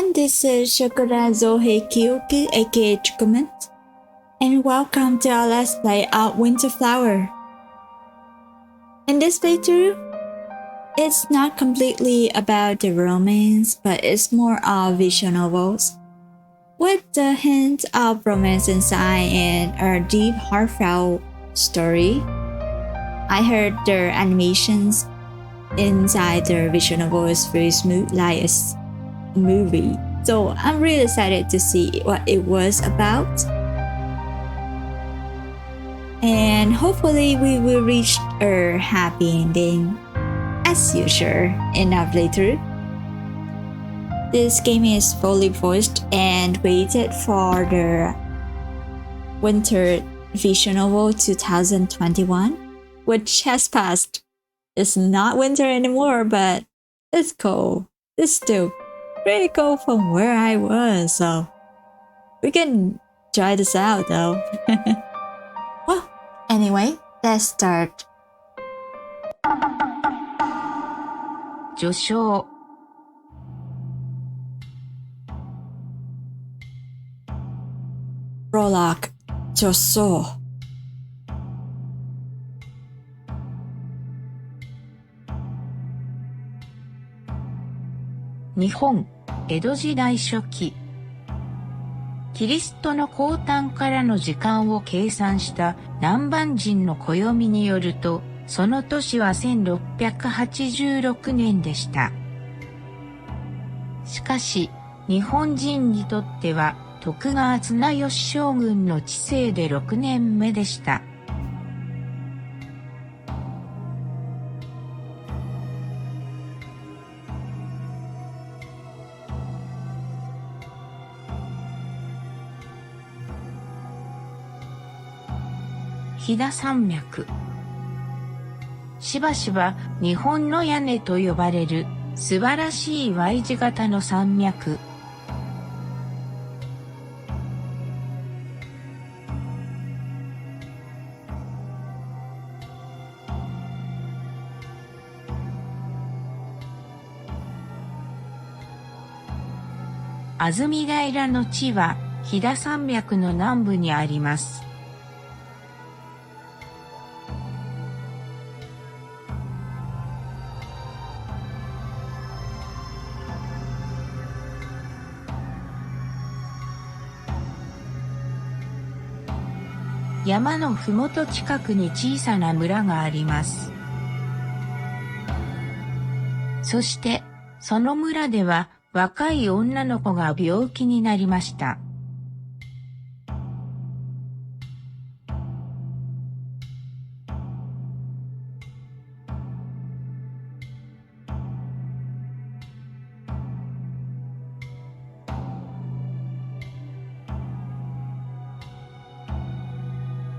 everyone, this is Shokora Zouheikyoku aka Chocomint, and welcome to our Let's Play of Winter Flower. In this playthrough, it's not completely about the romance, but it's more of visual novels, with the hint of romance inside and a deep heartfelt story. I heard their animations inside the visual novel is very smooth like a movie, so I'm really excited to see what it was about, and hopefully we will reach a happy ending as usual in our playthrough. This game is fully voiced and waited for the Winter Visual Novel 2021, which has passed. It's not winter anymore, but it's cold. It's still pretty cold from where I was, so we can try this out though. Well, anyway, let's start. 序章 Prologue. 序章 日本江戸時代初期キリストの降誕からの時間を計算した南蛮人の暦によると、その年は1686年でした。しかし日本人にとっては徳川綱吉将軍の治世で6年目でした。飛騨山脈。しばしば日本の屋根と呼ばれる素晴らしい Y 字型の山脈。安住平の地は飛騨山脈の南部にあります。山のふもと近くに小さな村があります。そしてその村では若い女の子が病気になりました。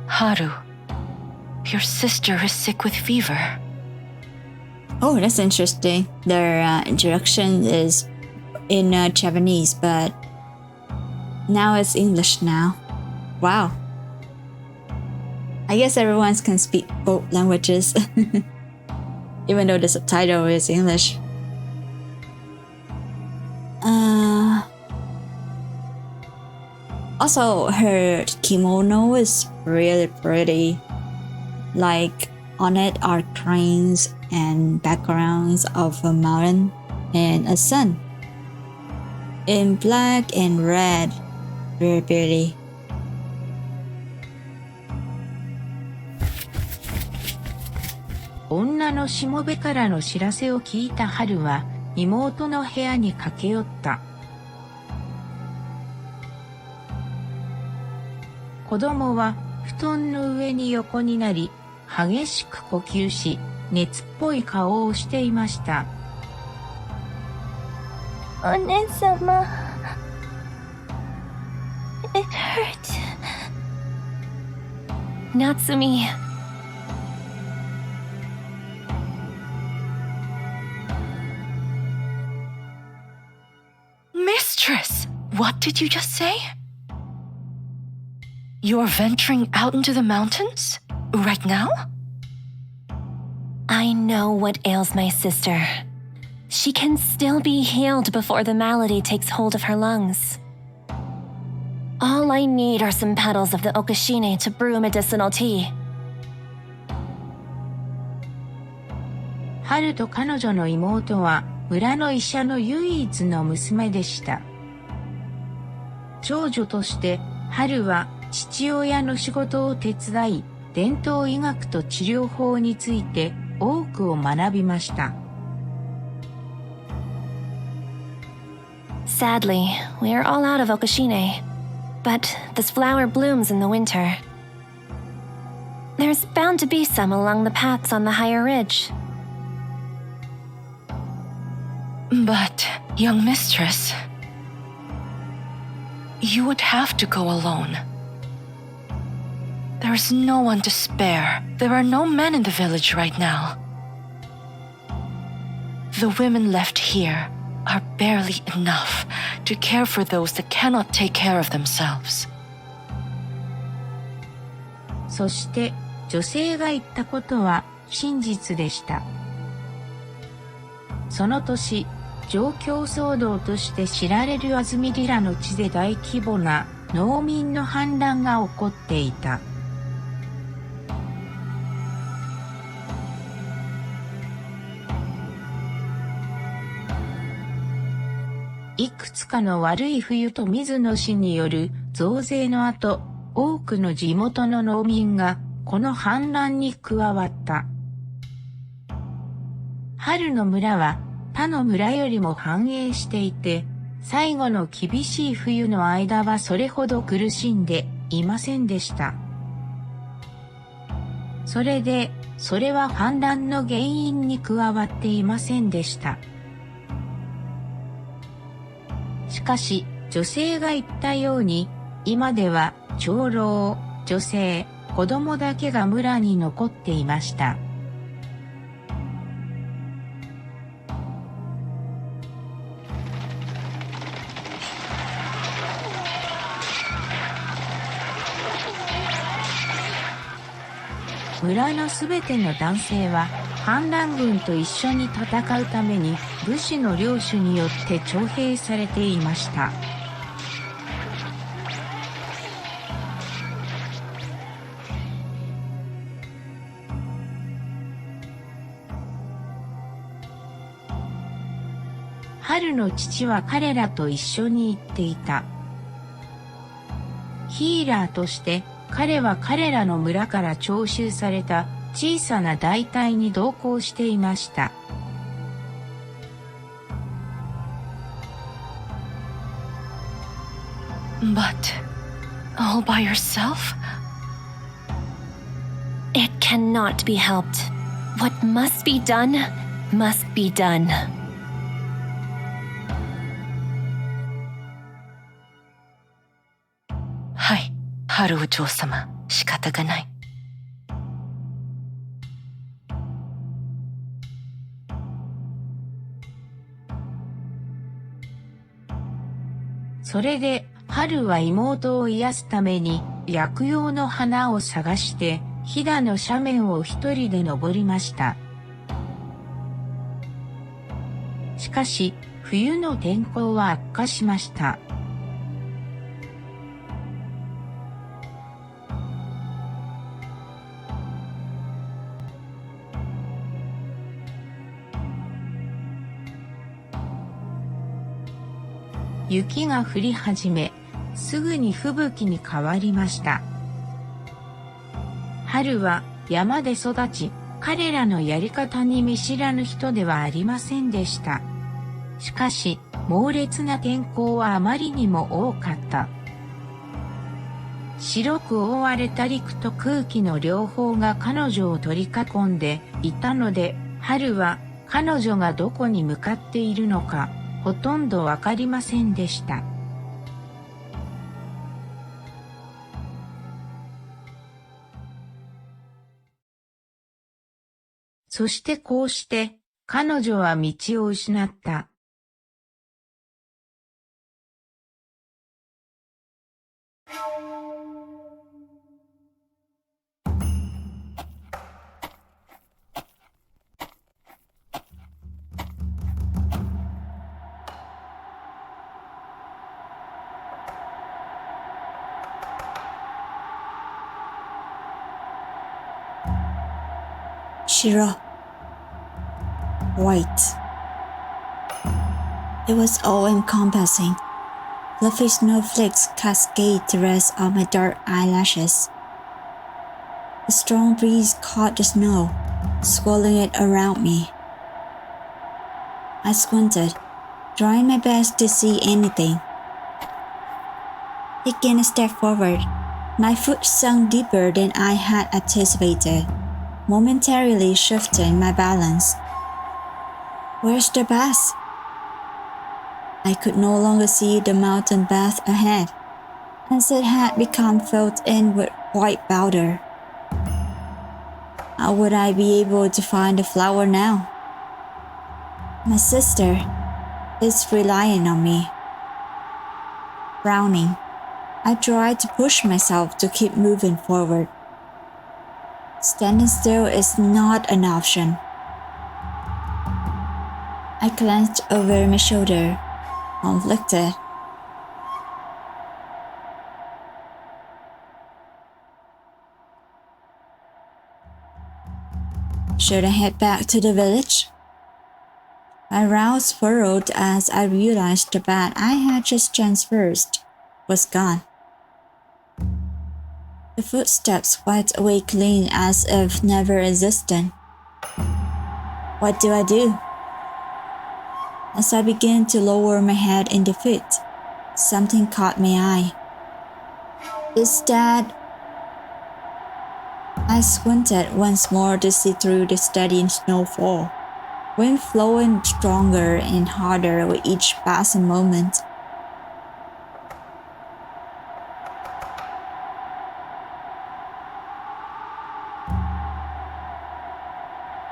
Haru, your sister is sick with fever. Oh, that's interesting. Their introduction is in Japanese, but now it's English now. Wow. I guess everyone can speak both languages, even though the subtitle is English. Also, her kimono is really pretty. Like, on it are cranes and backgrounds of a mountain and a sun. In black and red. Very pretty. 女のしもべからの知らせを聞いた春は妹の部屋に駆け寄った。子供は布団の上に横になり、激しく呼吸し、熱っぽい顔をしていました。お姉様。It hurts. Natsumi. Mistress, what did you just say? You're venturing out into the mountains? Right now? I know what ails my sister. she can still be healed before the malady takes hold of her lungs. All I need are some petals of the okashine to brew medicinal tea. 春と彼女の妹は村の医者の唯一の娘でした。長女として春は父親の仕事を手伝い、伝統医学と治療法について多くを学びました。Sadly, we are all out of okashine, but this flower blooms in the winter. There's bound to be some along the paths on the higher ridge. But, young mistress, you would have to go alone. There is no one to spare. There are no men in the village right now. The women left here are barely enough to care for those that cannot take care of themselves. そして女性が言ったことは真実でした。その年、状況騒動として知られるアズミリラの地で大規模な農民の反乱が起こっていた。いくつかの悪い冬と水の死による増税の後、多くの地元の農民がこの反乱に加わった。春の村は他の村よりも繁栄していて、最後の厳しい冬の間はそれほど苦しんでいませんでした。それは反乱の原因に加わっていませんでした。しかし、女性が言ったように、今では長老、女性、子供だけが村に残っていました。村のすべての男性は反乱軍と一緒に戦うために武士の領主によって徴兵されていました。春の父は彼らと一緒に行っていた。ヒーラーとして彼は彼らの村から徴収された小さな大隊に同行していました。But, all by yourself? It cannot be helped. What must be done, must be done. はい、春お嬢様、仕方がない。それで春は妹を癒すために薬用の花を探して飛騨の斜面を一人で登りました。しかし冬の天候は悪化しました。雪が降り始め、すぐに吹雪に変わりました。春は山で育ち、彼らのやり方に見知らぬ人ではありませんでした。しかし、猛烈な天候はあまりにも多かった。白く覆われた陸と空気の両方が彼女を取り囲んでいたので、春は彼女がどこに向かっているのか、ほとんどわかりませんでした。そしてこうして彼女は道を失った。Shiro. White. It was all-encompassing. Fluffy snowflakes cascade the rest of my dark eyelashes. A strong breeze caught the snow, swirling it around me. I squinted, trying my best to see anything. Taking a step forward, my foot sunk deeper than I had anticipated, momentarily shifting my balance. Where's the bath? I could no longer see the mountain bath ahead, as it had become filled in with white powder. How would I be able to find the flower now? My sister is relying on me. Frowning, I tried to push myself to keep moving forward. Standing still is not an option. I glanced over my shoulder, conflicted. Should I head back to the village? My brows furrowed as I realized the bed I had just transferred was gone. The footsteps wiped away clean as if never existed. What do I do? As I began to lower my head in defeat, something caught my eye. Is that... I squinted once more to see through the steady snowfall, wind flowing stronger and harder with each passing moment.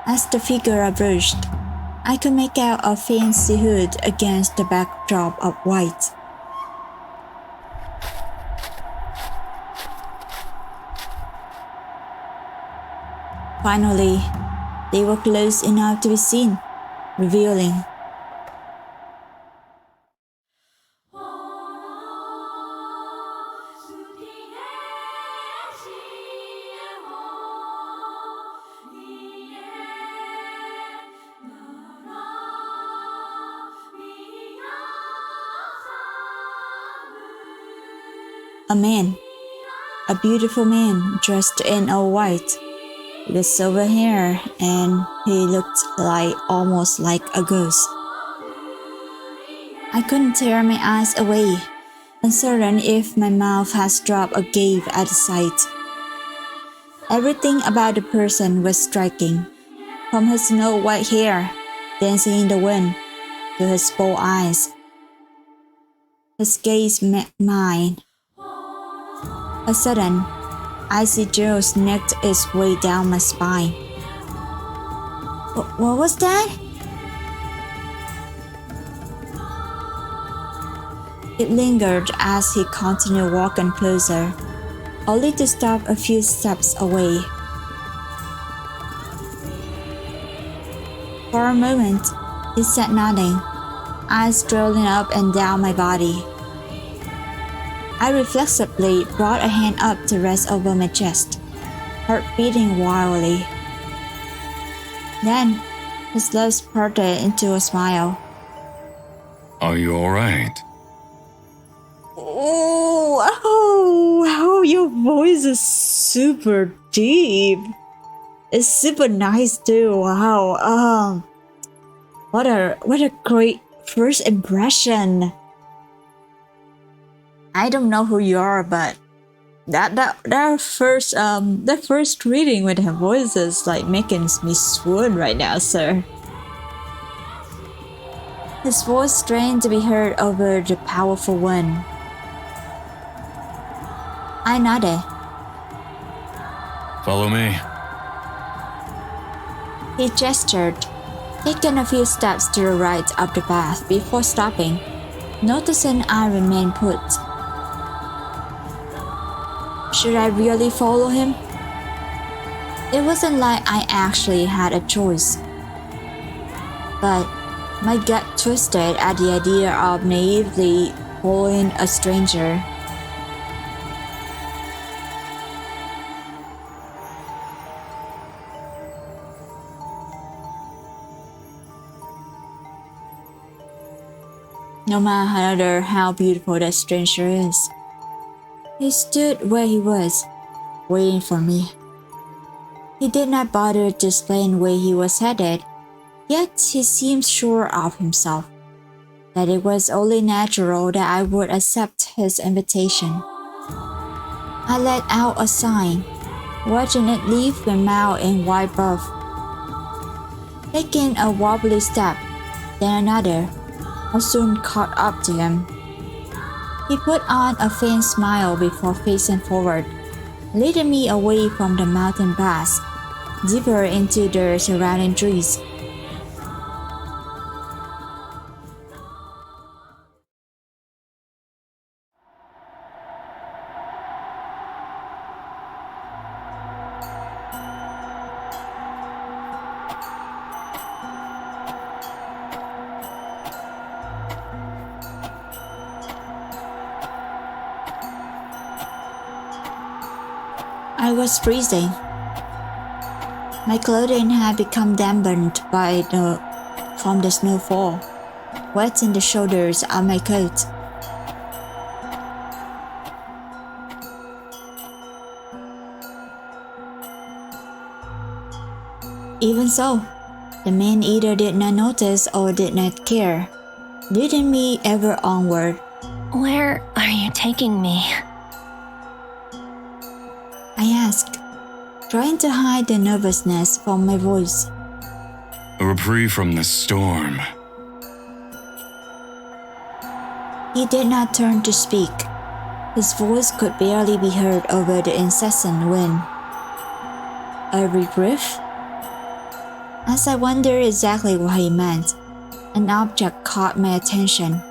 As the figure approached, I could make out a fancy hood against the backdrop of white. Finally, they were close enough to be seen, revealing. A man, a beautiful man dressed in all white, with silver hair, and he looked almost like a ghost. I couldn't tear my eyes away, uncertain if my mouth had dropped agape at the sight. Everything about the person was striking, from his snow-white hair dancing in the wind to his bold eyes. His gaze met mine. A sudden, icy chill sneaked its way down my spine. What was that? It lingered as he continued walking closer, only to stop a few steps away. For a moment, he sat nodding, eyes strolling up and down my body. I reflexively brought a hand up to rest over my chest, heart beating wildly. Then, his lips parted into a smile. Are you alright? Oh, your voice is super deep. It's super nice too. Wow. What a great first impression. I don't know who you are, but that first reading with her voice is like making me swoon right now, sir. His voice strained to be heard over the powerful wind. I nodded. Follow me. He gestured, taking a few steps to the right of the path before stopping, noticing I remained put. Should I really follow him? It wasn't like I actually had a choice. But my gut twisted at the idea of naively following a stranger. no matter how beautiful that stranger is. He stood where he was, waiting for me. He did not bother to explain where he was headed, yet he seemed sure of himself, that it was only natural that I would accept his invitation. I let out a sigh, watching it leave my mouth in wide berth. Taking a wobbly step, then another, I soon caught up to him. He put on a faint smile before facing forward, leading me away from the mountain pass, deeper into the surrounding trees. I was freezing. My clothing had become dampened from the snowfall, wetting the shoulders of my coat. Even so, the man either did not notice or did not care, leading me ever onward. Where are you taking me? I asked, trying to hide the nervousness from my voice. A reprieve from the storm. He did not turn to speak. His voice could barely be heard over the incessant wind. A reprieve? As I wondered exactly what he meant, an object caught my attention.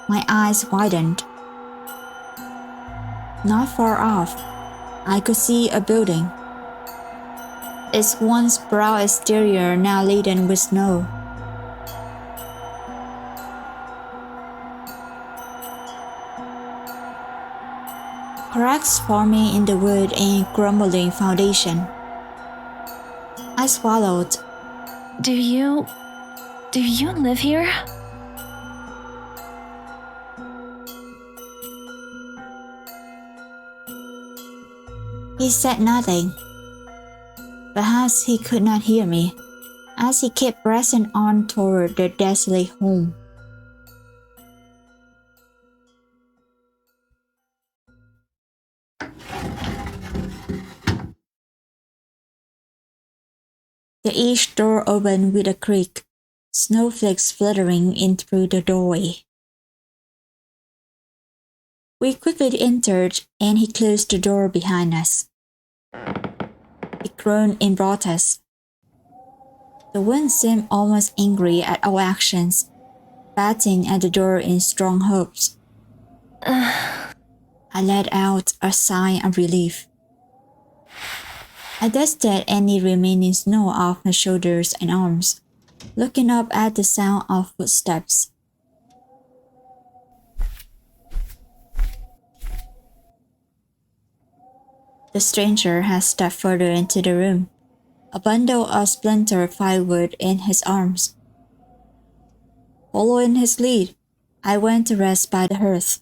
My eyes widened. Not far off, I could see a building. Its once brown exterior now laden with snow. Cracks forming in the wood and crumbling foundation. I swallowed. Do you live here? He said nothing. Perhaps he could not hear me, as he kept pressing on toward the desolate home. The east door opened with a creak, snowflakes fluttering in through the doorway. We quickly entered, and he closed the door behind us. It groaned in protest. The wind seemed almost angry at our actions, batting at the door in strong hopes. I let out a sigh of relief. I dusted any remaining snow off my shoulders and arms, looking up at the sound of footsteps. The stranger had stepped further into the room, a bundle of splintered firewood in his arms. Following his lead, I went to rest by the hearth,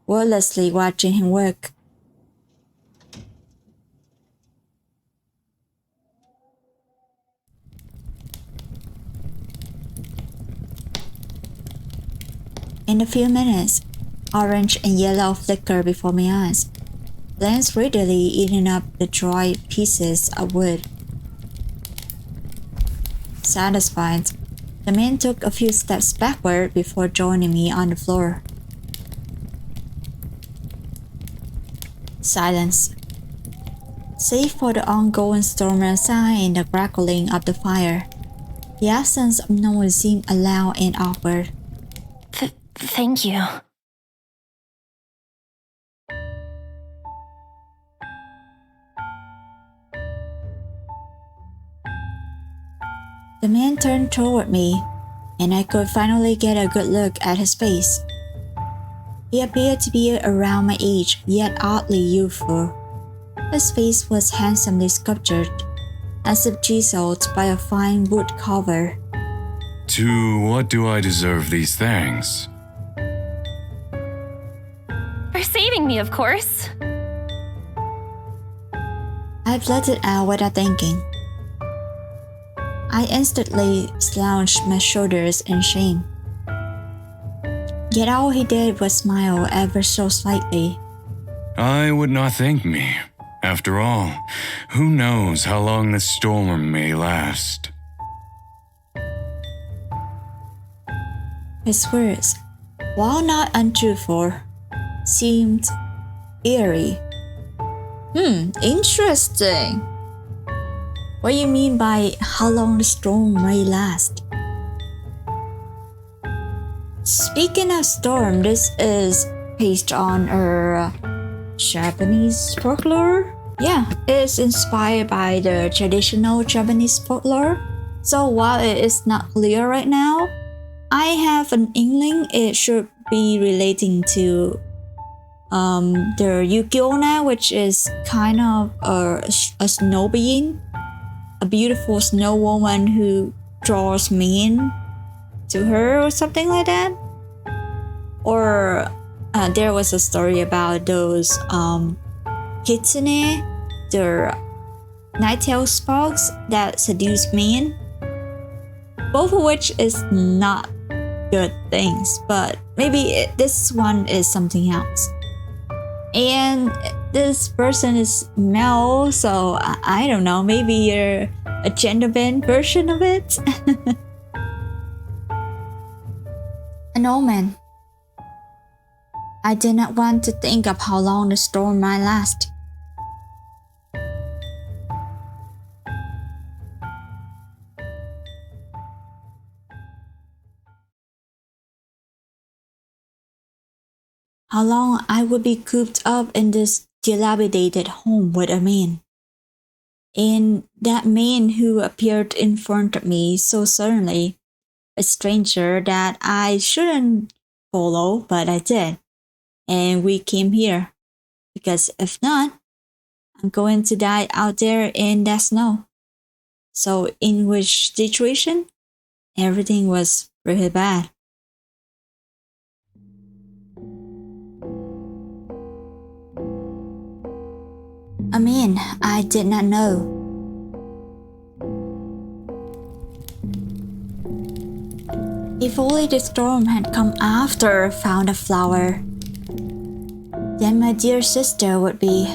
wordlessly watching him work. In a few minutes, orange and yellow flickered before my eyes, flames readily eating up the dry pieces of wood. Satisfied, the man took a few steps backward before joining me on the floor. Silence. Save for the ongoing storm outside and the crackling of the fire, the absence of noise seemed loud and awkward. Thank you. The man turned toward me, and I could finally get a good look at his face. He appeared to be around my age, yet oddly youthful. His face was handsomely sculptured, as if chiseled by a fine wood carver. To what do I deserve these thanks? kidding me, of course. I blurted out without thinking. I instantly slouched my shoulders in shame. Yet all he did was smile ever so slightly. I would not thank me. After all, who knows how long the storm may last? His words, while not untruthful, seemed eerie. Interesting. What do you mean by how long the storm may last? Speaking of storm, this is based on a Japanese folklore. Yeah, it's inspired by the traditional Japanese folklore. So while it is not clear right now, I have an inkling it should be relating to the Yukiona, which is kind of a snow being, a beautiful snow woman who draws men to her or something like that. Or there was a story about those kitsune, the night-tailed sparks that seduce men, both of which is not good things, but maybe this one is something else. And this person is male, so I don't know, maybe you're a gender bend version of it. An omen. I did not want to think of how long the storm might last. How long I would be cooped up in this dilapidated home with a man. And that man who appeared in front of me so suddenly, a stranger that I shouldn't follow, but I did. And we came here. Because if not, I'm going to die out there in that snow. So in which situation, everything was really bad. A man I did not know. If only the storm had come after I found a flower, then my dear sister would be.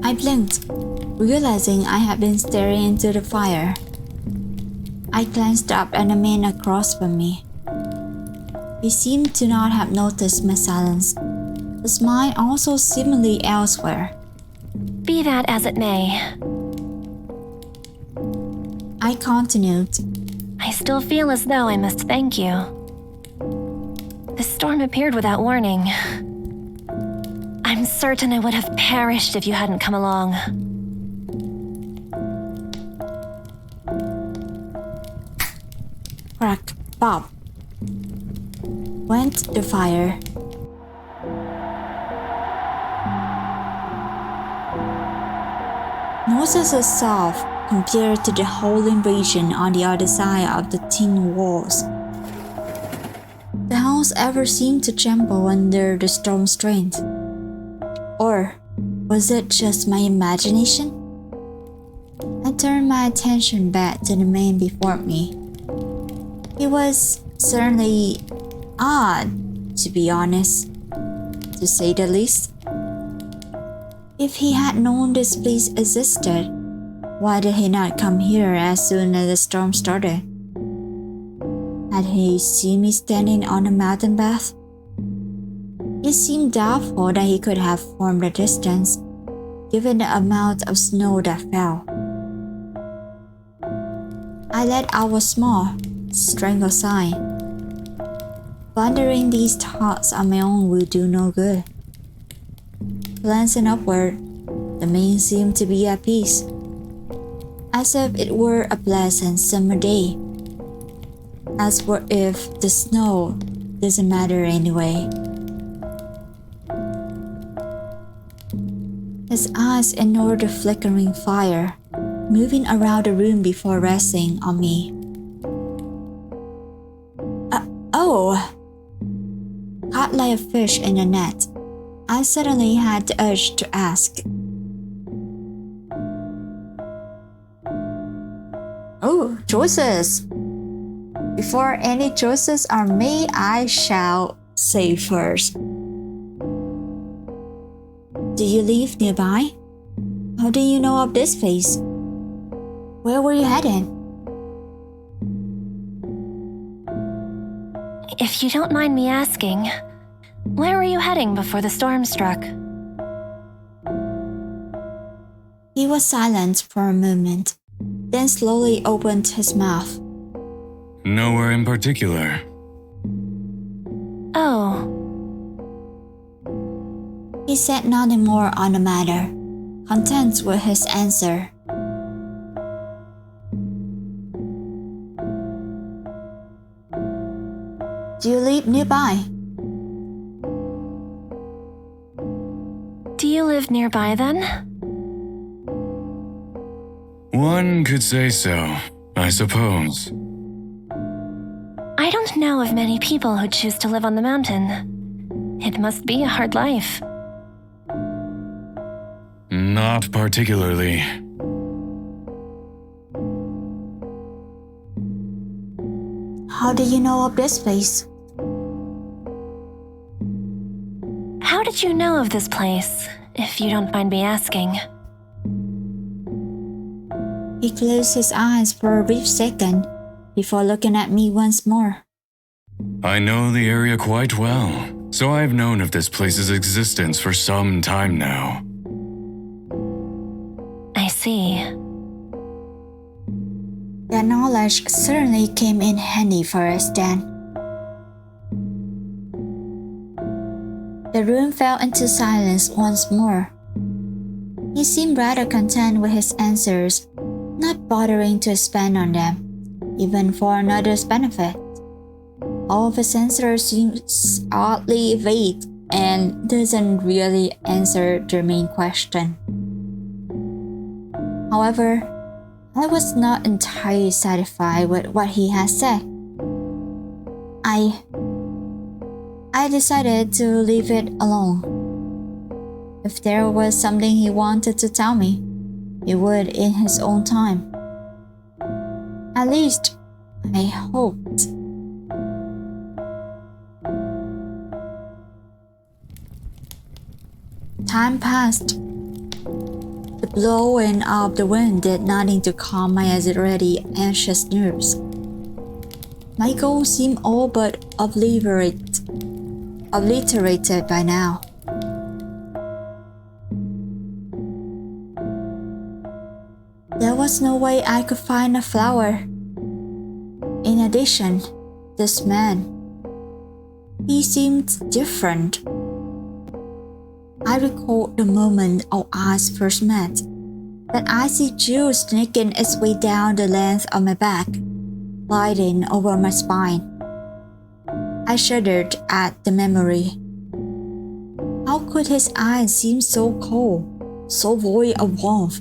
I blinked, realizing I had been staring into the fire. I glanced up at the man across from me. He seemed to not have noticed my silence, his mind also seemingly elsewhere. Be that as it may, I continued. I still feel as though I must thank you. The storm appeared without warning. I'm certain I would have perished if you hadn't come along. Crack, pop. Went the fire. Noises are soft compared to the whole invasion on the other side of the tin walls. The house ever seemed to tremble under the storm strain. Or was it just my imagination? I turned my attention back to the man before me. He was certainly odd, to be honest, to say the least. If he had known this place existed, why did he not come here as soon as the storm started? Had he seen me standing on a mountain path? It seemed doubtful that he could have formed a distance, given the amount of snow that fell. I let out a small, strangled sigh. Pondering these thoughts on my own will do no good. Glancing upward, the man seemed to be at peace, as if it were a pleasant summer day, as if the snow doesn't matter anyway. His eyes ignored the flickering fire, moving around the room before resting on me. fish in a net, I suddenly had the urge to ask. Oh, choices! Before any choices are made, I shall say first. Do you live nearby? How do you know of this place? Where were you heading? If you don't mind me asking, where were you heading before the storm struck? He was silent for a moment, then slowly opened his mouth. Nowhere in particular. Oh, He said nothing more on the matter, content with his answer. Do you live nearby? do you live nearby then? One could say so, I suppose. I don't know of many people who choose to live on the mountain. It must be a hard life. Not particularly. How do you know of this place? How did you know of this place, if you don't mind me asking? He closed his eyes for a brief second before looking at me once more. I know the area quite well, so I've known of this place's existence for some time now. I see. That knowledge certainly came in handy for us then. The room fell into silence once more. He seemed rather content with his answers, not bothering to expand on them, even for another's benefit. All of his answers seems oddly vague and doesn't really answer the main question. However, I was not entirely satisfied with what he had said. I decided to leave it alone. If there was something he wanted to tell me, he would in his own time. At least, I hoped. Time passed. The blowing of the wind did nothing to calm my already anxious nerves. My goal seemed all but obliterated by now. There was no way I could find a flower. In addition, this man, he seemed different. I recalled the moment our eyes first met, that icy chill snaking its way down the length of my back, gliding over my spine. I shuddered at the memory. How could his eyes seem so cold, so void of warmth,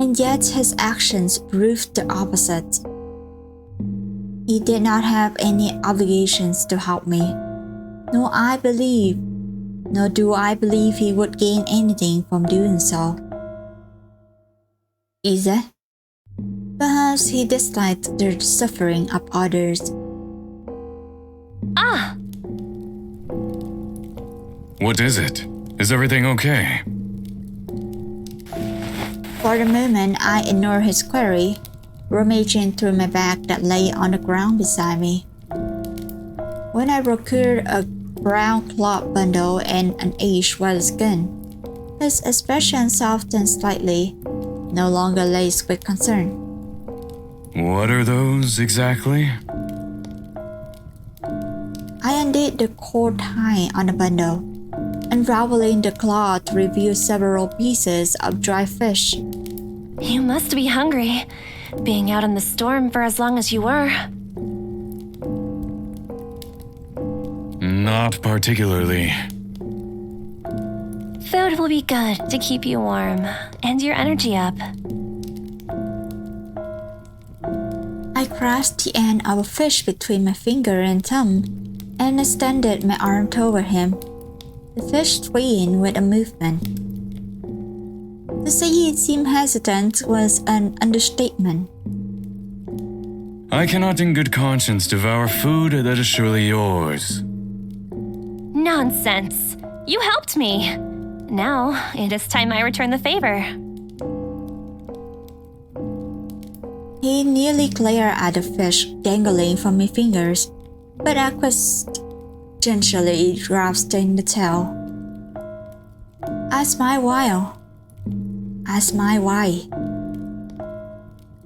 and yet his actions proved the opposite? He did not have any obligations to help me, nor do I believe he would gain anything from doing so. Is it? Perhaps he disliked the suffering of others. Ah! What is it? Is everything okay? For the moment, I ignored his query, rummaging through my bag that lay on the ground beside me. When I procured a brown cloth bundle and an age-white skin, his expression softened slightly, no longer laced with concern. What are those exactly? I undid the cord tie on the bundle, unraveling the cloth to reveal several pieces of dry fish. You must be hungry, being out in the storm for as long as you were. Not particularly. Food will be good to keep you warm and your energy up. I grasped the end of a fish between my finger and thumb and extended my arm toward him, The fish swaying with a movement. To say he seemed hesitant was an understatement. I cannot in good conscience devour food that is surely yours. Nonsense. You helped me. Now, it is time I return the favor. He nearly glared at the fish dangling from my fingers, but I gently grasped in the tail. I smiled why.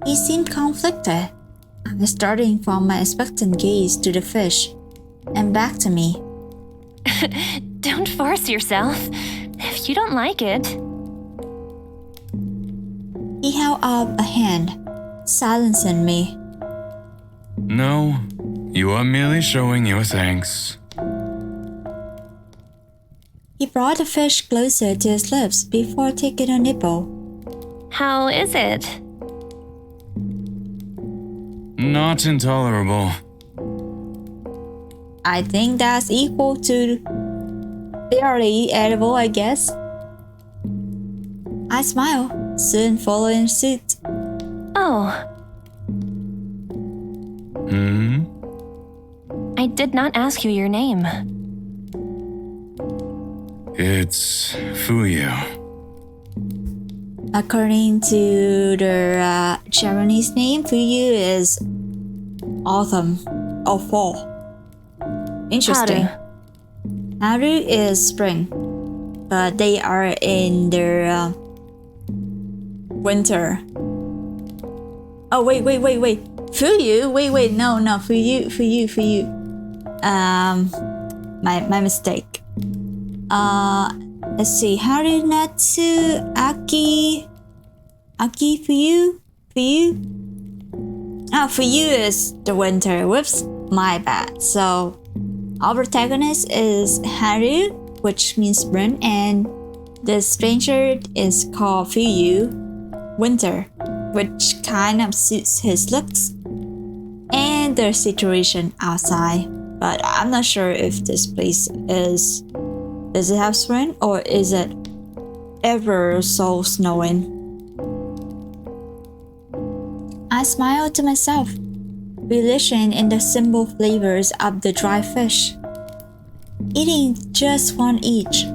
He seemed conflicted, starting from my expectant gaze to the fish, and back to me. Don't force yourself. If you don't like it. He held up a hand, silencing me. No, you are merely showing your thanks. He brought the fish closer to his lips before taking a nibble. How is it? Not intolerable. I think that's equal to barely edible, I guess. I smiled, soon following suit. Oh, Hmm? I did not ask you your name. It's Fuyu. According to the Japanese name, Fuyu is autumn or fall. Interesting. Haru is spring, but they are in their winter. Oh wait. Fuyu, no, Fuyu. My mistake. Let's see. Haru, Natsu, Aki, Fuyu. Oh, Fuyu is the winter. Whoops, my bad. So, our protagonist is Haru, which means spring, and the stranger is called Fuyu, winter, which kind of suits his looks and the situation outside. But I'm not sure if this place does it have spring or is it ever so snowing? I smiled to myself, relishing in the simple flavors of the dry fish. Eating just one each,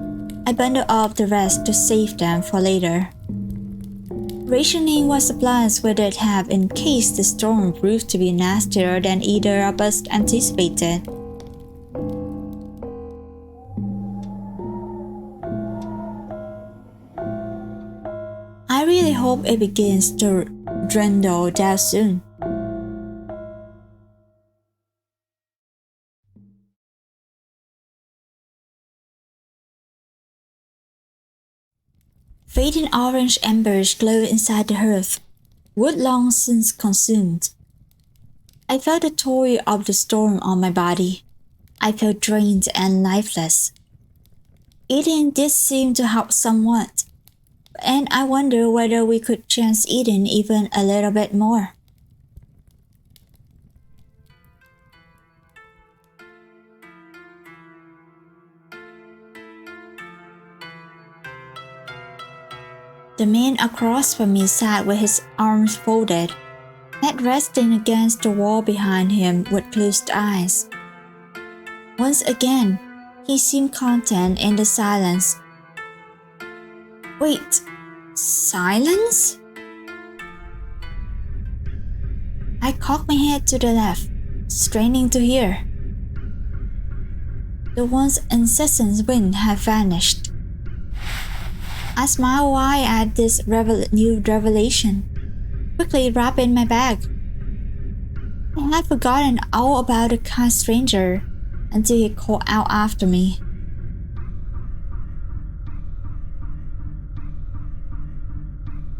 I bundled up the rest to save them for later. Rationing what supplies would it have in case the storm proved to be nastier than either of us anticipated. I really hope it begins to dwindle down soon. Fading orange embers glow inside the hearth, wood long since consumed. I felt the toil of the storm on my body. I felt drained and lifeless. Eating did seem to help somewhat, and I wonder whether we could chance eating even a little bit more. The man across from me sat with his arms folded, head resting against the wall behind him with closed eyes. Once again, he seemed content in the silence. Wait, silence? I cocked my head to the left, straining to hear. The once incessant wind had vanished. I smiled wide at this new revelation, quickly wrapping my bag. I had forgotten all about the kind stranger until he called out after me.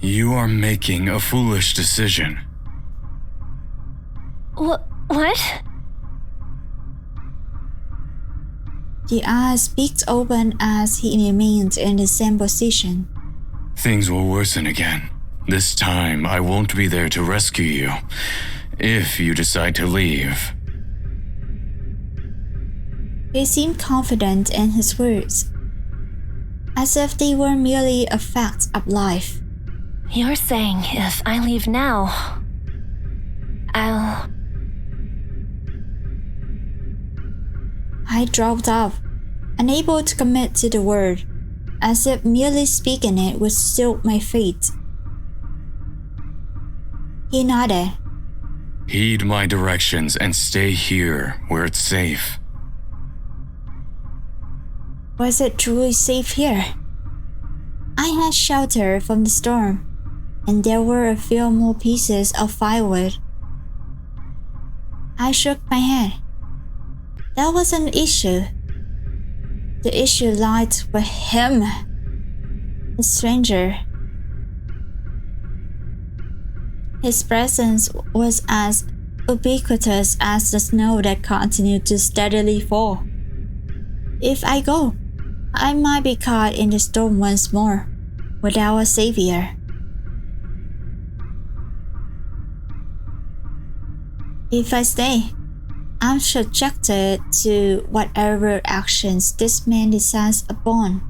You are making a foolish decision. What? The eyes peeked open as he remained in the same position. Things will worsen again. This time, I won't be there to rescue you, if you decide to leave. He seemed confident in his words, as if they were merely a fact of life. You're saying if I leave now, I dropped off, unable to commit to the word, as if merely speaking it would seal my fate. He nodded. Heed my directions and stay here where it's safe. Was it truly safe here? I had shelter from the storm, and there were a few more pieces of firewood. I shook my head. That wasn't an issue. The issue lied with him, a stranger. His presence was as ubiquitous as the snow that continued to steadily fall. If I go, I might be caught in the storm once more, without a savior. If I stay, I'm subjected to whatever actions this man decides upon.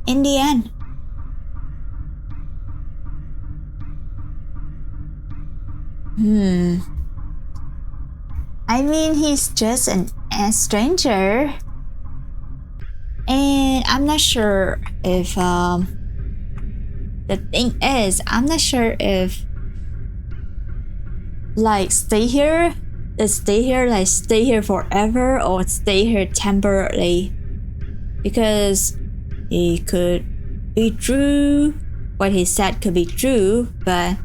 In the end, I mean, he's just a stranger. And I'm not sure if, the thing is, I'm not sure if, like, stay here forever or stay here temporarily. Because it could be true, what he said could be true, but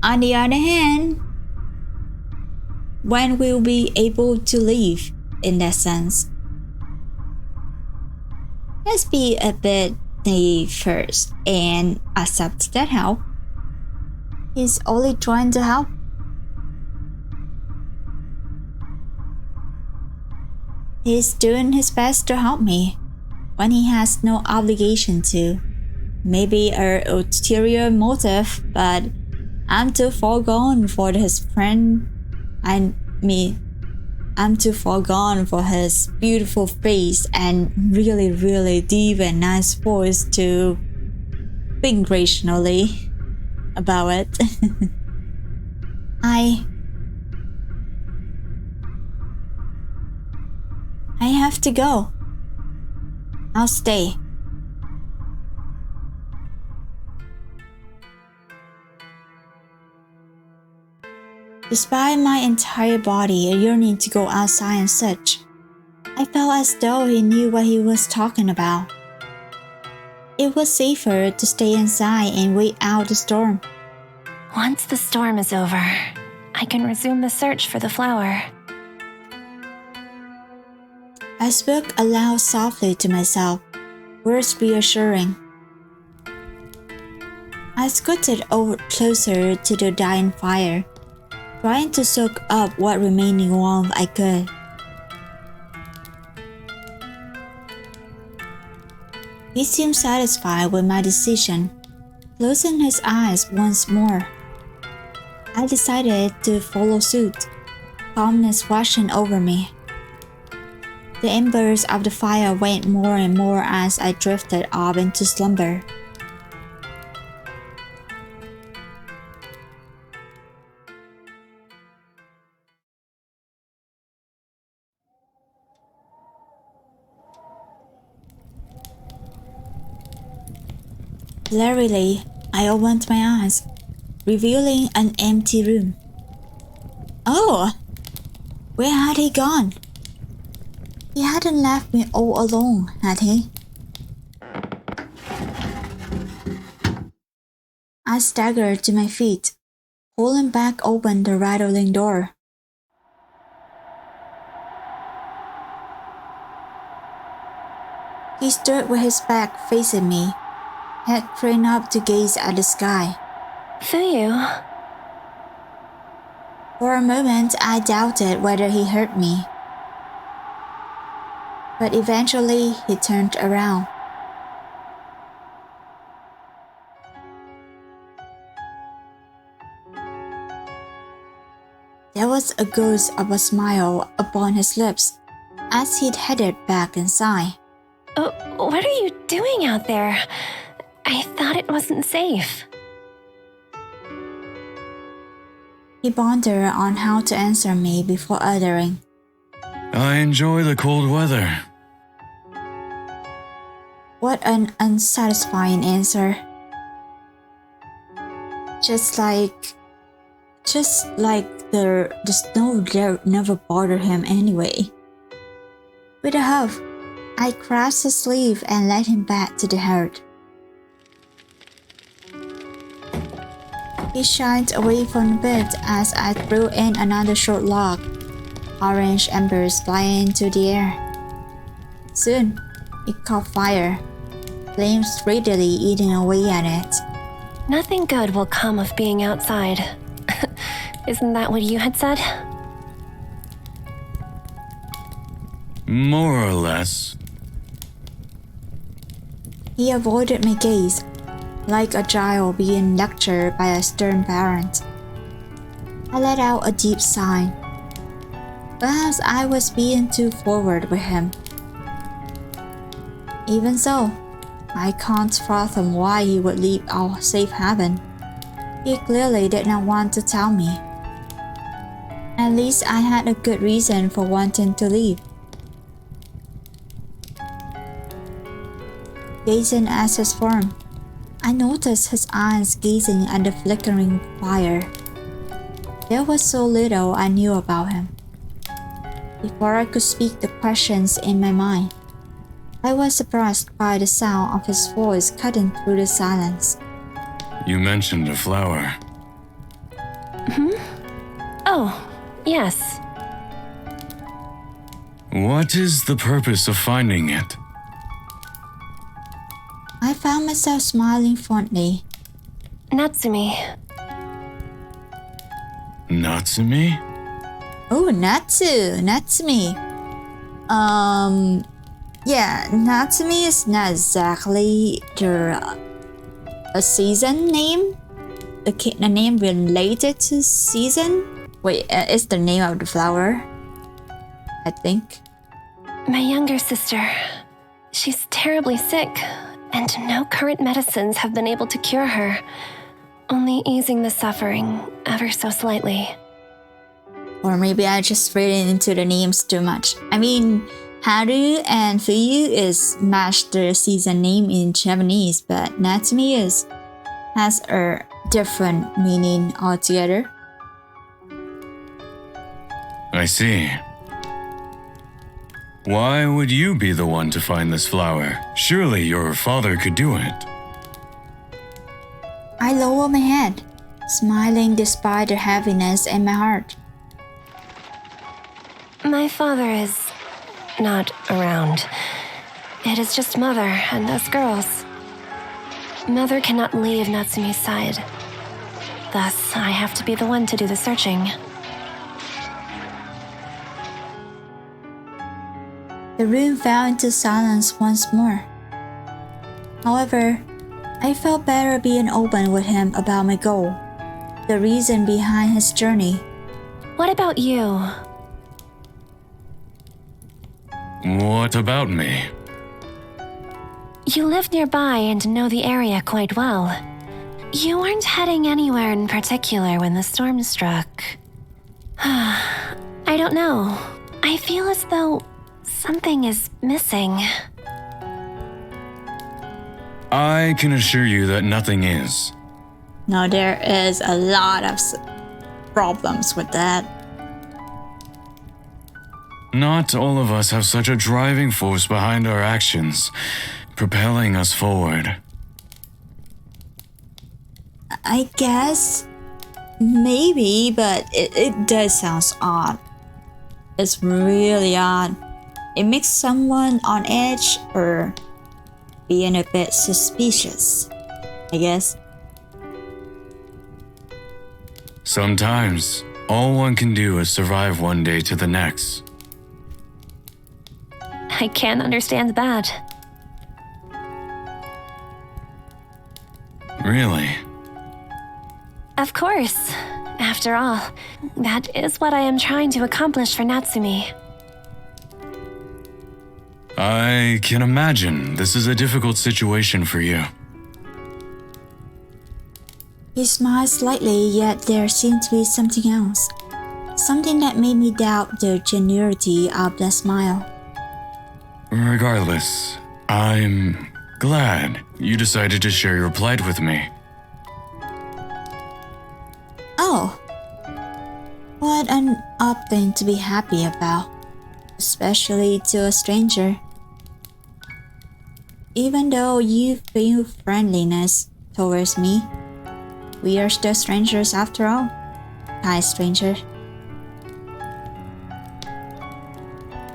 on the other hand, when we'll be able to leave in that sense? Let's be a bit naive first and accept that help. He's only trying to help. He's doing his best to help me when he has no obligation to. Maybe an ulterior motive, but I'm too far gone for his friend and me. I'm too far gone for his beautiful face and really, really deep and nice voice to think rationally about it. I have to go. I'll stay. Despite my entire body yearning to go outside and such, I felt as though he knew what he was talking about. It was safer to stay inside and wait out the storm. once the storm is over, I can resume the search for the flower. I spoke aloud softly to myself, words reassuring. I scooted over closer to the dying fire, trying to soak up what remaining warmth I could. He seemed satisfied with my decision, closing his eyes once more. I decided to follow suit, calmness washing over me. The embers of the fire waned more and more as I drifted off into slumber. Blurrily, I opened my eyes, revealing an empty room. Oh! Where had he gone? He hadn't left me all alone, had he? I staggered to my feet, pulling back open the rattling door. He stood with his back facing me, head craned up to gaze at the sky. Fuyu, For a moment, I doubted whether he heard me. But eventually, he turned around. There was a ghost of a smile upon his lips as he'd headed back inside. What are you doing out there? I thought it wasn't safe. He pondered on how to answer me before uttering. I enjoy the cold weather. What an unsatisfying answer. Just like the snow there never bothered him anyway. With a huff, I grasped his sleeve and led him back to the hearth. He shied away from the bed as I threw in another short log, orange embers flying into the air. Soon, it caught fire, flames readily eating away at it. Nothing good will come of being outside. Isn't that what you had said? More or less. He avoided my gaze, like a child being lectured by a stern parent. I let out a deep sigh. Perhaps I was being too forward with him. Even so, I can't fathom why he would leave our safe haven. He clearly did not want to tell me. At least I had a good reason for wanting to leave. Gazing at his form, I noticed his eyes gazing at the flickering fire. There was so little I knew about him. Before I could speak the questions in my mind, I was surprised by the sound of his voice cutting through the silence. You mentioned a flower. Oh, yes. What is the purpose of finding it? I found myself smiling fondly. Natsumi. Natsumi? Oh, Natsumi. Yeah, Natsumi is not exactly a season name. The name related to season. Wait, it's the name of the flower, I think. My younger sister. She's terribly sick, and no current medicines have been able to cure her, only easing the suffering ever so slightly. Or maybe I just read into the names too much. I mean, Haru and Fuyu is matched the season name in Japanese, but Natsumi has a different meaning altogether. I see. Why would you be the one to find this flower? Surely your father could do it. I lower my head, smiling despite the heaviness in my heart. My father is not around. It is just Mother and us girls. Mother cannot leave Natsumi's side. Thus, I have to be the one to do the searching. The room fell into silence once more. However, I felt better being open with him about my goal, the reason behind his journey. What about you? What about me? You live nearby and know the area quite well. You weren't heading anywhere in particular when the storm struck. I don't know. I feel as though something is missing. I can assure you that nothing is. Now there is a lot of problems with that. Not all of us have such a driving force behind our actions, propelling us forward. I guess maybe, but it does sound odd. It's really odd. It makes someone on edge or being a bit suspicious, I guess. Sometimes, all one can do is survive one day to the next. I can't understand that. Really? Of course. After all, that is what I am trying to accomplish for Natsumi. I can imagine this is a difficult situation for you. He smiled slightly, yet there seemed to be something else. Something that made me doubt the genuinity of the smile. Regardless, I'm glad you decided to share your plight with me. Oh, what an odd thing to be happy about, especially to a stranger. Even though you feel friendliness towards me, we are still strangers after all. Hi, stranger.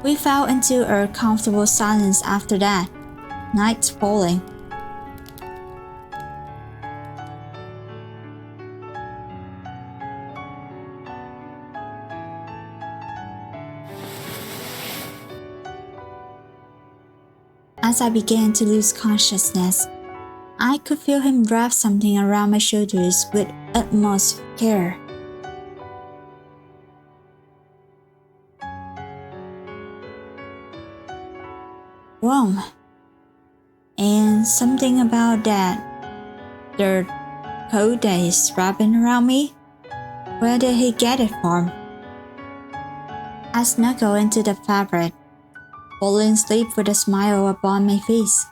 We fell into a comfortable silence after that, night falling. As I began to lose consciousness, I could feel him wrap something around my shoulders with utmost care. Warm. And something about that, the coat that is wrapping around me, where did he get it from? I snuggled into the fabric, falling asleep with a smile upon my face.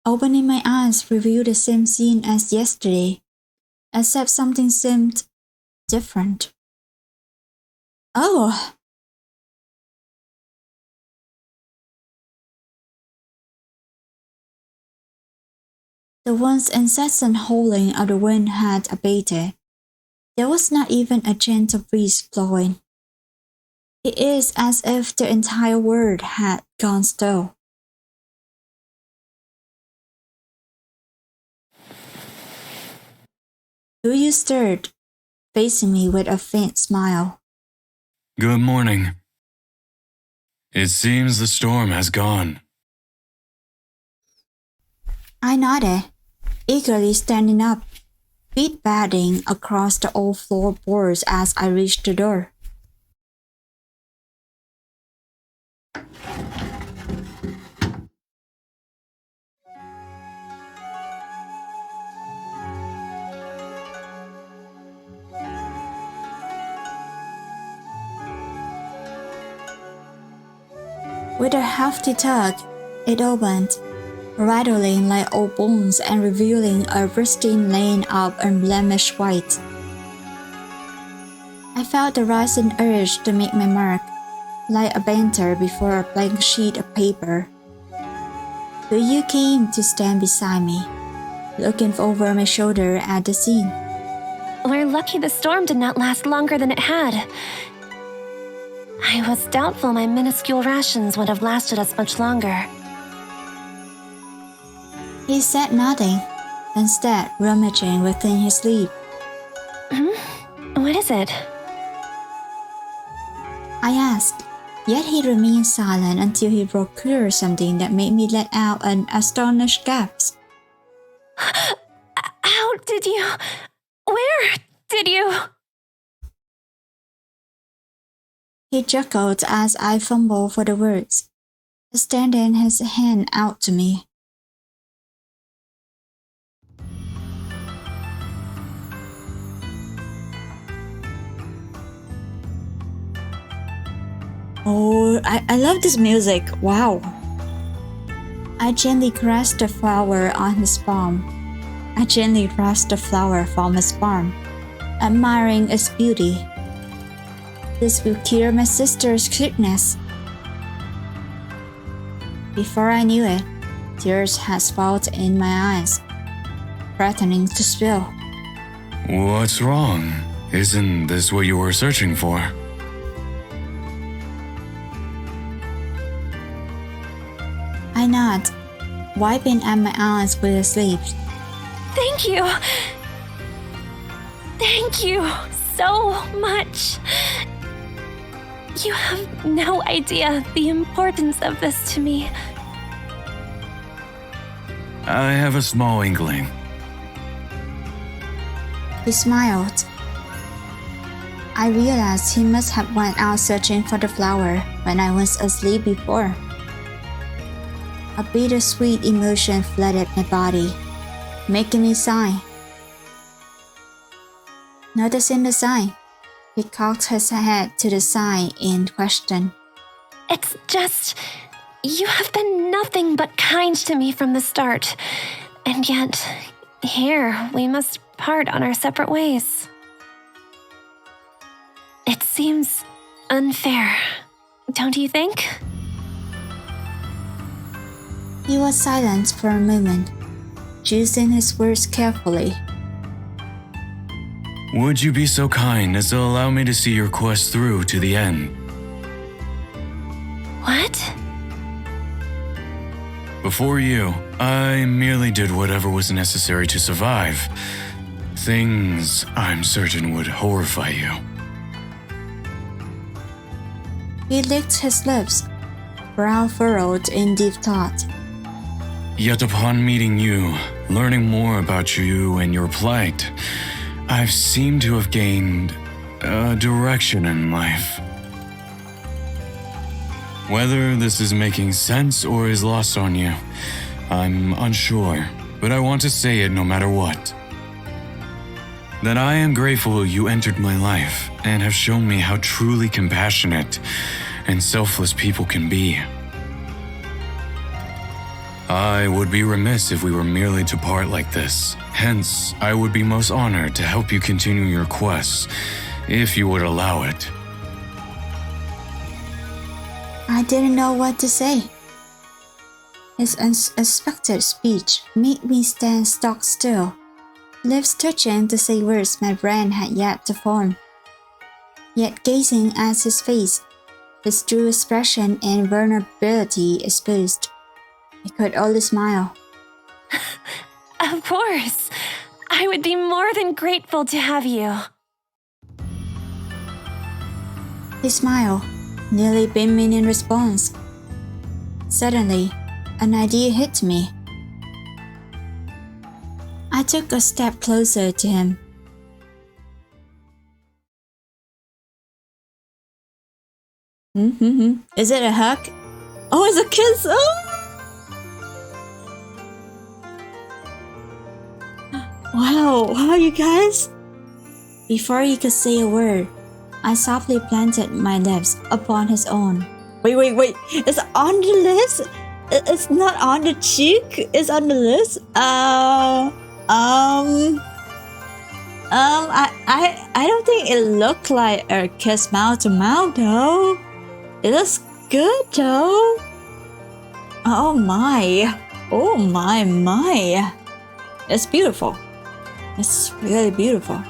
Opening my eyes revealed the same scene as yesterday, except something seemed different. Oh! The once incessant howling of the wind had abated. There was not even a gentle breeze blowing. It is as if the entire world had gone still. You stirred, facing me with a faint smile. Good morning. It seems the storm has gone. I nodded, eagerly standing up, feet batting across the old floorboards as I reached the door. With a hefty tug, it opened, rattling like old bones and revealing a pristine lane of unblemished white. I felt the rising urge to make my mark, like a painter before a blank sheet of paper. You came to stand beside me, looking over my shoulder at the scene. We're lucky the storm did not last longer than it had. I was doubtful my minuscule rations would have lasted us much longer. He said nothing, instead rummaging within his sleeve. What is it? I asked, yet he remained silent until he broke clear something that made me let out an astonished gasp. How did you... Where did you... He chuckled as I fumbled for the words, extending his hand out to me. Oh, I love this music. Wow. I gently caressed the flower on his palm. I gently pressed the flower from his palm, admiring its beauty. This will cure my sister's sickness. Before I knew it, tears had spouted in my eyes, threatening to spill. What's wrong? Isn't this what you were searching for? I nod, wiping at my eyes with a sleeve. Thank you! Thank you so much! You have no idea the importance of this to me. I have a small inkling. He smiled. I realized he must have went out searching for the flower when I was asleep before. A bittersweet emotion flooded my body, making me sigh. Noticing the sign, he cocked his head to the side in question. It's just, you have been nothing but kind to me from the start. And yet, here we must part on our separate ways. It seems unfair, don't you think? He was silent for a moment, choosing his words carefully. Would you be so kind as to allow me to see your quest through to the end? What? Before you, I merely did whatever was necessary to survive. Things I'm certain would horrify you. He licked his lips, brow furrowed in deep thought. Yet upon meeting you, learning more about you and your plight, I've seemed to have gained a direction in life. Whether this is making sense or is lost on you, I'm unsure, but I want to say it no matter what. That I am grateful you entered my life and have shown me how truly compassionate and selfless people can be. I would be remiss if we were merely to part like this. Hence, I would be most honored to help you continue your quest, if you would allow it. I didn't know what to say. His unexpected speech made me stand stock still, lips twitching to say words my brain had yet to form. Yet gazing at his face, his true expression and vulnerability exposed, I could only smile. Of course. I would be more than grateful to have you. He smiled, nearly beaming in response. Suddenly, an idea hit me. I took a step closer to him. Is it a hug? Oh, it's a kiss! Oh! Wow, you guys! Before he could say a word, I softly planted my lips upon his own. Wait, it's on the lips? It's not on the cheek, it's on the lips? I don't think it looked like a kiss mouth to mouth though. It looks good though. Oh my. It's beautiful. It's really beautiful.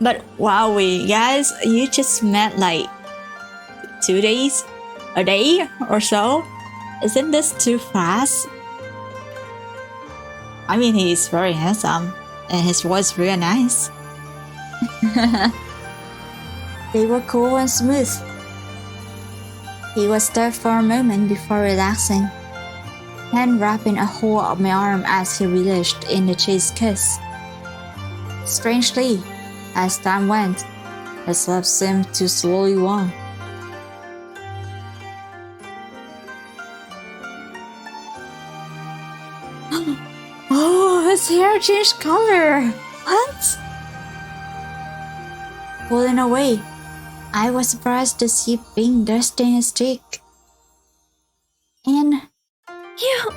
But wow, guys, you just met like 2 days, a day or so. Isn't this too fast? I mean, he's very handsome and his voice really nice. They were cool and smooth. He was there for a moment before relaxing, hand wrapping a hold of my arm as he relished in the chaste kiss. Strangely, as time went, his love seemed to slowly warm. Oh, his hair changed color! What? Pulling away, I was surprised to see pink dust in his cheek. And You...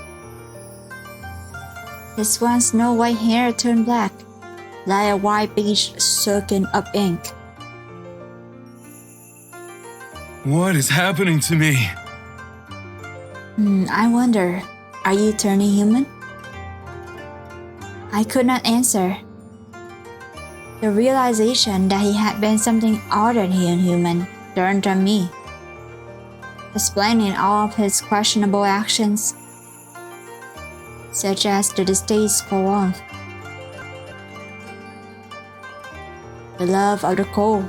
his once snow white hair turned black, like a white beach soaking up ink. What is happening to me? I wonder, are you turning human? I could not answer. The realization that he had been something other than human turned on me, explaining all of his questionable actions, such as the distaste for warmth, the love of the cold,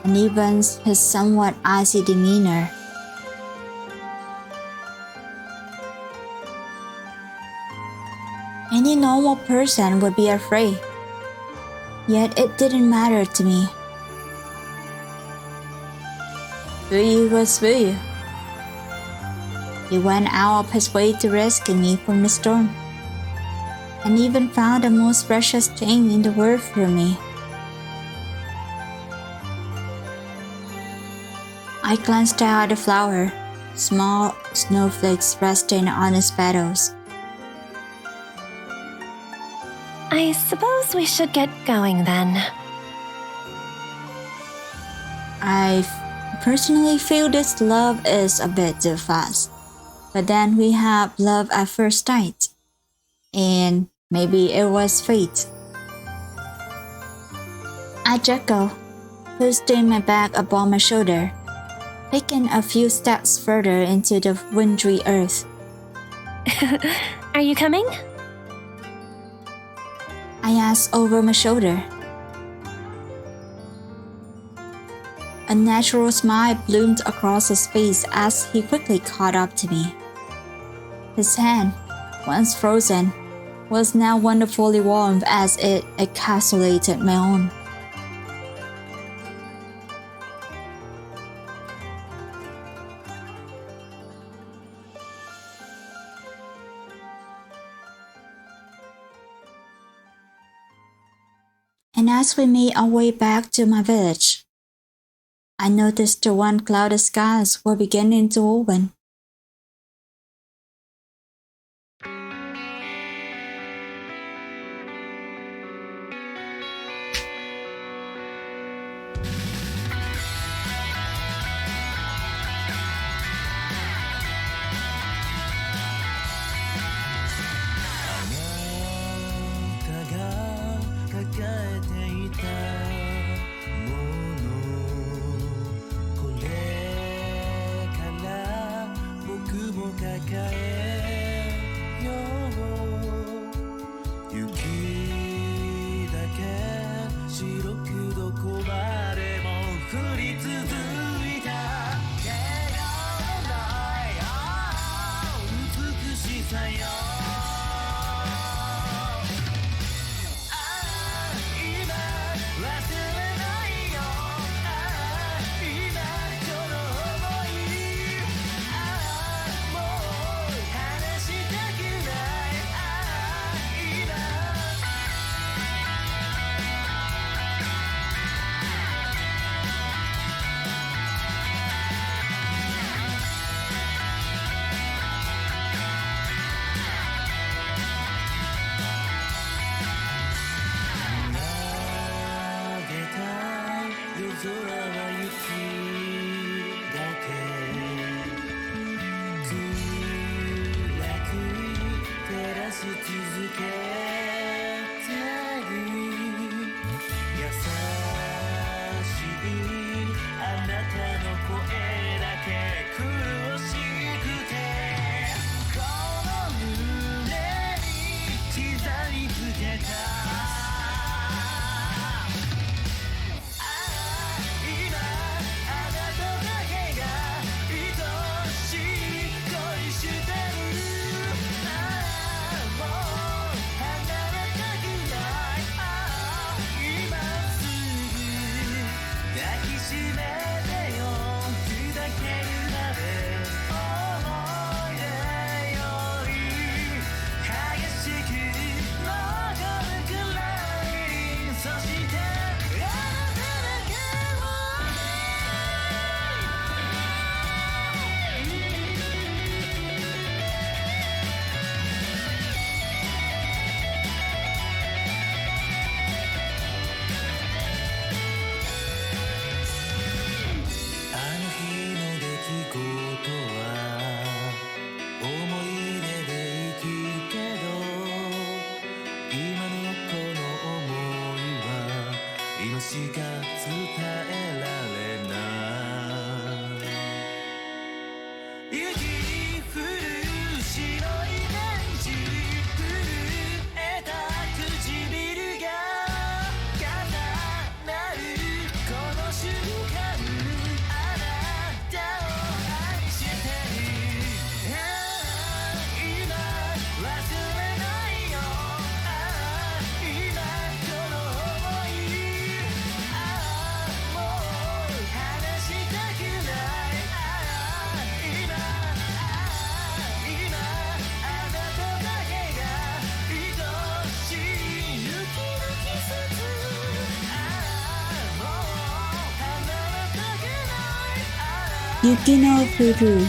and even his somewhat icy demeanor. Any normal person would be afraid. Yet it didn't matter to me. Fuyu was Fuyu. He went out of his way to rescue me from the storm, and even found the most precious thing in the world for me. I glanced out at the flower, small snowflakes resting on its petals. I suppose we should get going then. I personally feel this love is a bit too fast. But then we have love at first sight. And maybe it was fate. I chuckled, pusting my bag upon my shoulder, taking a few steps further into the wintry earth. Are you coming? I asked over my shoulder. A natural smile bloomed across his face as he quickly caught up to me. His hand, once frozen, was now wonderfully warm as it encapsulated my own. And as we made our way back to my village, I noticed the one clouded skies were beginning to open. Yukino Furu.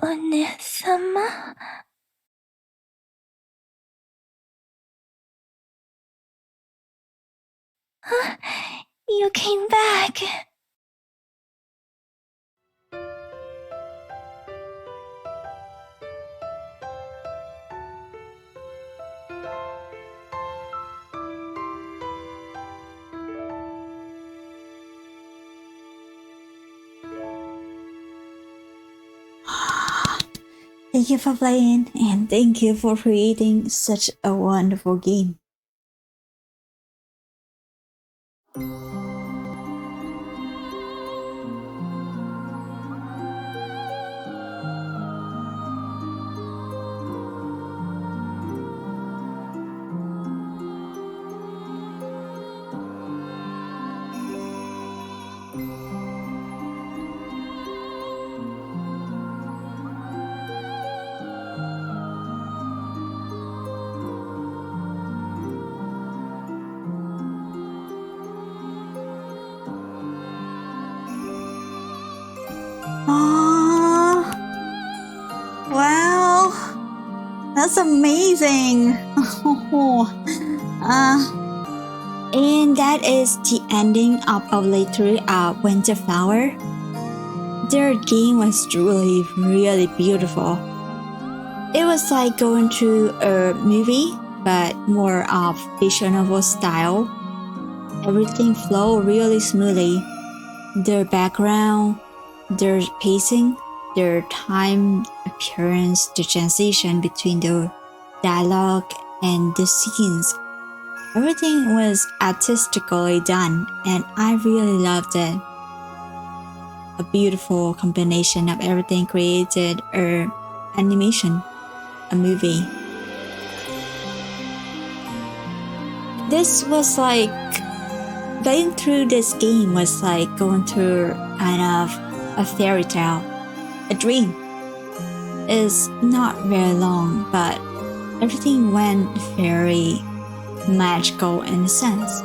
One-sama? You came back. Thank you for playing and thank you for creating such a wonderful game. Oh, wow, that's amazing. And that is the ending of Obligatory Winter Flower. Their game was really beautiful. It was like going through a movie, but more of visual novel style. Everything flowed really smoothly. Their background, their pacing, their time appearance, the transition between the dialogue and the scenes. Everything was artistically done and I really loved it. A beautiful combination of everything created an animation, a movie. This was like, going through this game was like going through kind of a fairy tale, a dream. It's not very long, but everything went very magical in a sense.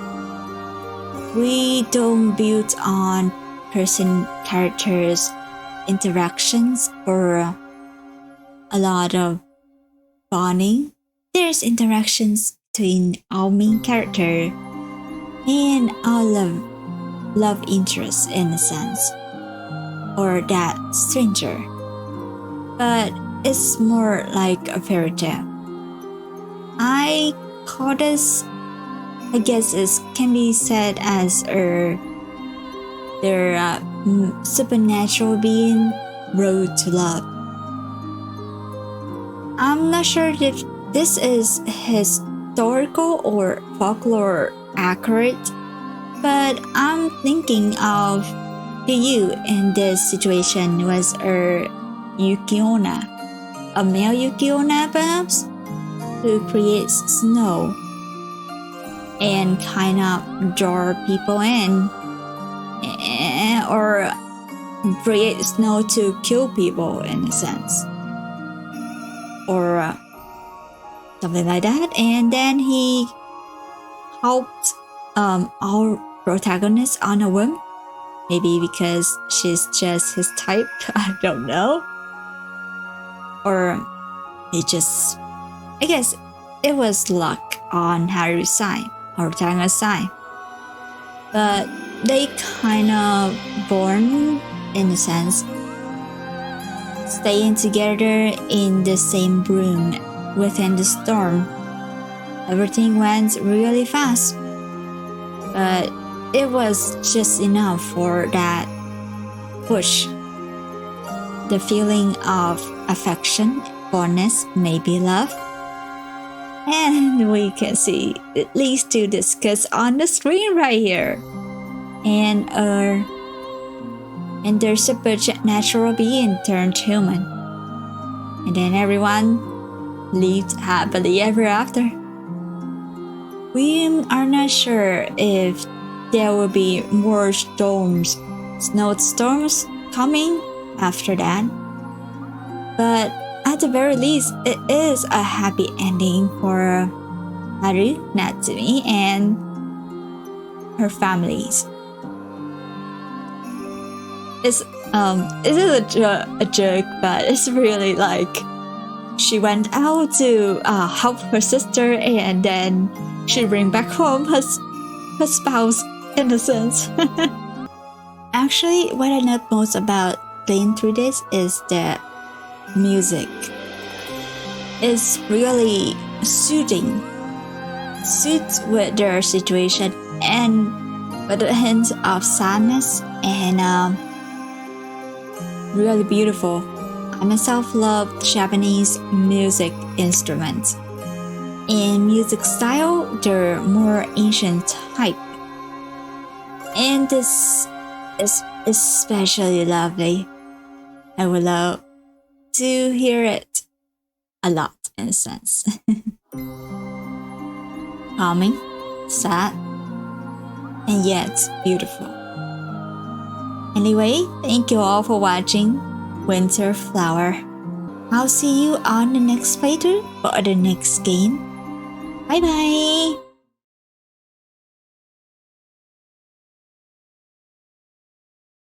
We don't build on characters' interactions or a lot of bonding. There's interactions between our main character and our love interest in a sense, or that stranger. But it's more like a fairy tale. I call this, I guess it can be said as their supernatural being road to love. I'm not sure if this is historical or folklore accurate, but I'm thinking of you in this situation was a Yukiona, a male Yukiona perhaps, who creates snow and kind of draw people in, or create snow to kill people in a sense, or something like that. And then he helped our protagonist on a whim, maybe because she's just his type, I don't know, or he just, I guess it was luck on Haru's side or Tanga's side. But they kind of born, in a sense, staying together in the same room within the storm. Everything went really fast, but it was just enough for that push. The feeling of affection, fondness, maybe love. And we can see at least 2 discuss on the screen right here. And their supernatural being turned human. And then everyone lived happily ever after. We are not sure if there will be more snowstorms coming after that. But at the very least, it is a happy ending for Haru, Natsumi, and her families. It's a joke, but it's really like she went out to help her sister, and then she bring back home her spouse, in a sense. Actually, what I love most about playing through this is the music. It's really soothing, suits with their situation, and with a hint of sadness, and really beautiful. I myself love Japanese music instruments. In music style, they're more ancient type. And this is especially lovely. I would love to hear it a lot, in a sense. Calming, sad, and yet beautiful. Anyway, thank you all for watching Winter Flower. I'll see you on the next playthrough or the next game. Bye bye!